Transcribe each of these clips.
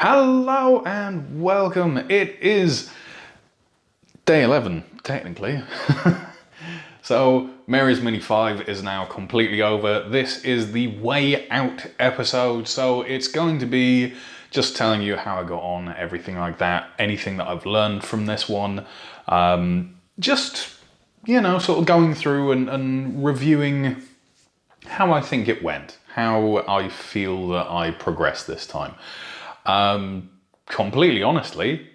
Hello and welcome. It is day 11, technically. So, Mary's Mini 5 is now completely over. This is the Way Out episode, so it's going to be just telling you how I got on, everything like that, anything that I've learned from this one. Just, sort of going through and reviewing how I think it went, how I feel that I progressed this time. Completely honestly,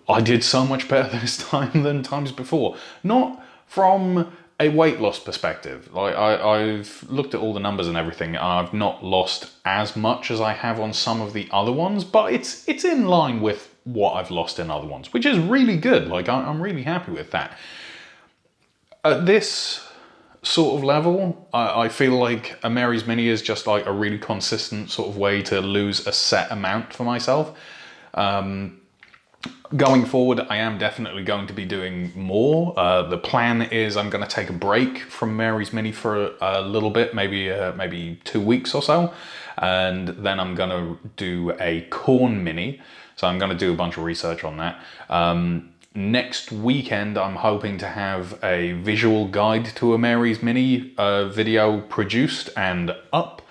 I did so much better this time than times before. Not from a weight loss perspective. Like I've looked at all the numbers and everything. I've not lost as much as I have on some of the other ones, but it's in line with what I've lost in other ones, which is really good. Like I'm really happy with that. At this sort of level, I feel like a Mary's Mini is just like a really consistent sort of way to lose a set amount for myself. Going forward, I am definitely going to be doing more. The plan is I'm going to take a break from Mary's Mini for a little bit, maybe 2 weeks or so, and then I'm going to do a corn mini. So I'm going to do a bunch of research on that. Next weekend, I'm hoping to have a visual guide to a Mary's Mini video produced and up,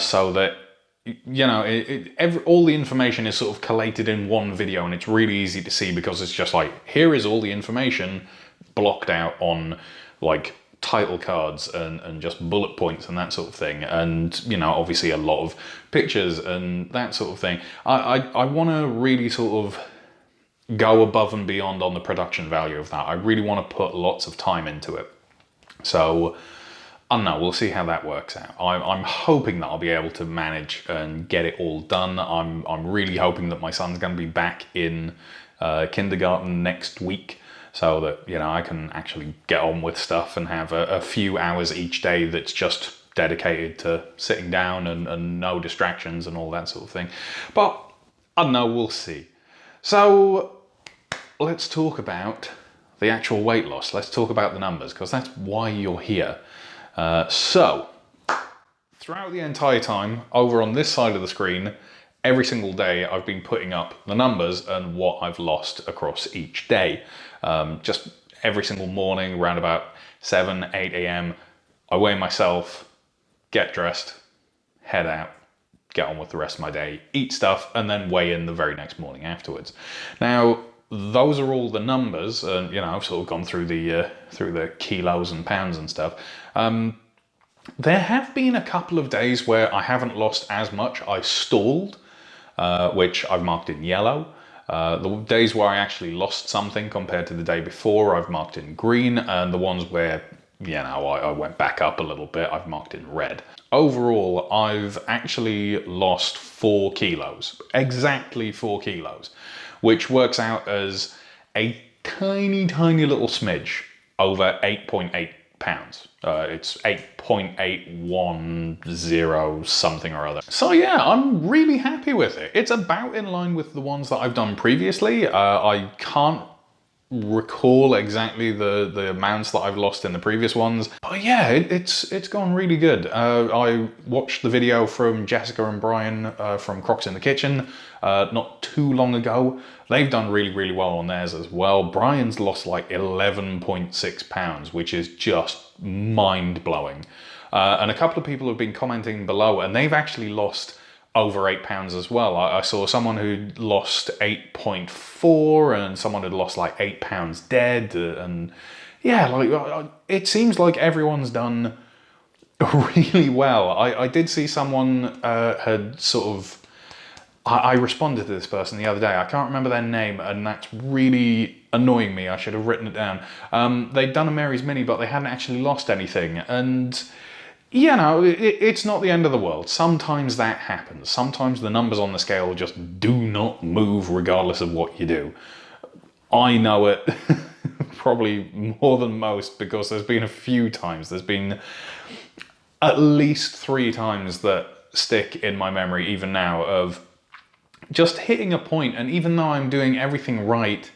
so that all the information is sort of collated in one video, and it's really easy to see because it's just like, here is all the information blocked out on like title cards and just bullet points and that sort of thing, and obviously a lot of pictures and that sort of thing. I want to really sort of go above and beyond on the production value of that. I really want to put lots of time into it. So, I don't know, we'll see how that works out. I'm hoping that I'll be able to manage and get it all done. I'm really hoping that my son's going to be back in kindergarten next week, so that, I can actually get on with stuff and have a few hours each day that's just dedicated to sitting down and no distractions and all that sort of thing. But, I don't know, we'll see. So, let's talk about the actual weight loss. Let's talk about the numbers, because that's why you're here. So, throughout the entire time, over on this side of the screen, every single day I've been putting up the numbers and what I've lost across each day. Just every single morning, around about 7, 8 a.m, I weigh myself, get dressed, head out, get on with the rest of my day, eat stuff, and then weigh in the very next morning afterwards. Now, those are all the numbers, and I've sort of gone through the kilos and pounds and stuff. There have been a couple of days where I haven't lost as much. I stalled, which I've marked in yellow. The days where I actually lost something compared to the day before, I've marked in green, and the ones where I went back up a little bit, I've marked in red. Overall, I've actually lost 4 kilos, exactly 4 kilos, which works out as a tiny, tiny little smidge over 8.8 pounds. It's 8.810 something or other. So yeah, I'm really happy with it. It's about in line with the ones that I've done previously. I can't recall exactly the amounts that I've lost in the previous ones, but yeah, it's gone really good. I watched the video from Jessica and Brian from Crocs in the Kitchen not too long ago. They've done really, really well on theirs as well. Brian's lost like 11.6 pounds, which is just mind-blowing. And a couple of people have been commenting below, and they've actually lost over 8 pounds as well. I saw someone who lost 8.4 and someone had lost like 8 pounds dead, and yeah, like it seems like everyone's done really well. I did see someone had sort of, I responded to this person the other day. I can't remember their name, and that's really annoying me. I should have written it down. They'd done a Mary's Mini, but they hadn't actually lost anything, and it's not the end of the world. Sometimes that happens. Sometimes the numbers on the scale just do not move regardless of what you do. I know it probably more than most, because there's been a few times. There's been at least 3 times that stick in my memory even now of just hitting a point, and even though I'm doing everything right,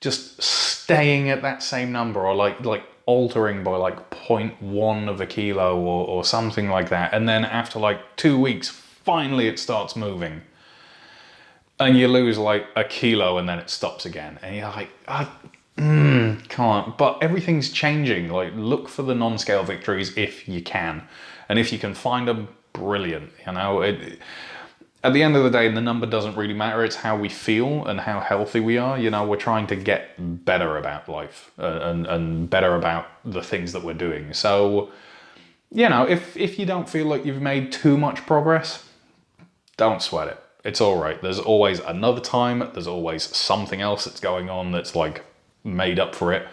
just staying at that same number, or like altering by like 0.1 of a kilo or something like that, and then after like 2 weeks finally it starts moving. and you lose like a kilo and then it stops again. And you're like, can't. But everything's changing. Like, look for the non-scale victories if you can. And if you can find them, brilliant. You know, at the end of the day, the number doesn't really matter. It's how we feel and how healthy we are. You know, we're trying to get better about life and better about the things that we're doing. So, you know, if you don't feel like you've made too much progress, don't sweat it. It's all right. There's always another time. There's always something else that's going on that's like made up for it.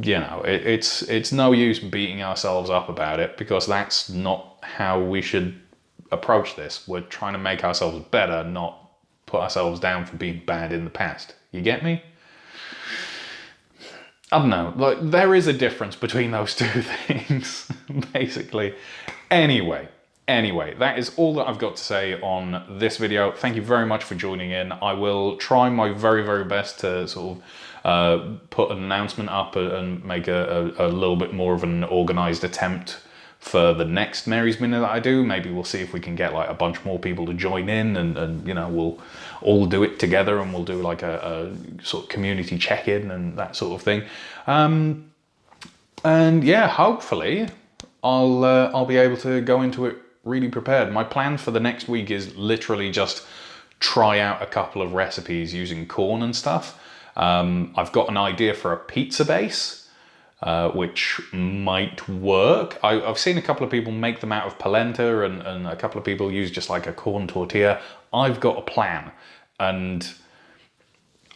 You know, it's no use beating ourselves up about it, because that's not how we should approach this. We're trying to make ourselves better, not put ourselves down for being bad in the past. You get me? I don't know, like, there is a difference between those two things, basically. Anyway, that is all that I've got to say on this video. Thank you very much for joining in. I will try my very, very best to sort of put an announcement up and make a little bit more of an organised attempt for the next Mary's Minute that I do. Maybe we'll see if we can get like a bunch more people to join in, and you know, we'll all do it together, and we'll do like a sort of community check-in and that sort of thing. And yeah, hopefully I'll be able to go into it really prepared. My plan for the next week is literally just try out a couple of recipes using corn and stuff. I've got an idea for a pizza base, which might work. I've seen a couple of people make them out of polenta, and a couple of people use just like a corn tortilla. I've got a plan, and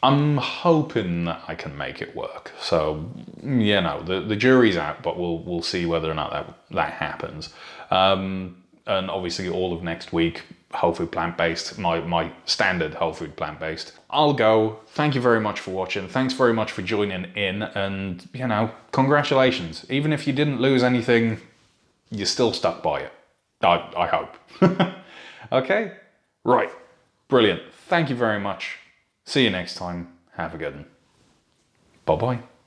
I'm hoping that I can make it work. So, you know, the jury's out, but we'll see whether or not that happens. And obviously all of next week, whole food plant-based, my standard whole food plant-based. I'll go. Thank you very much for watching. Thanks very much for joining in, and you know, congratulations. Even if you didn't lose anything, you still stuck by it. I hope. Okay? Right. Brilliant. Thank you very much. See you next time. Have a good one. Bye-bye.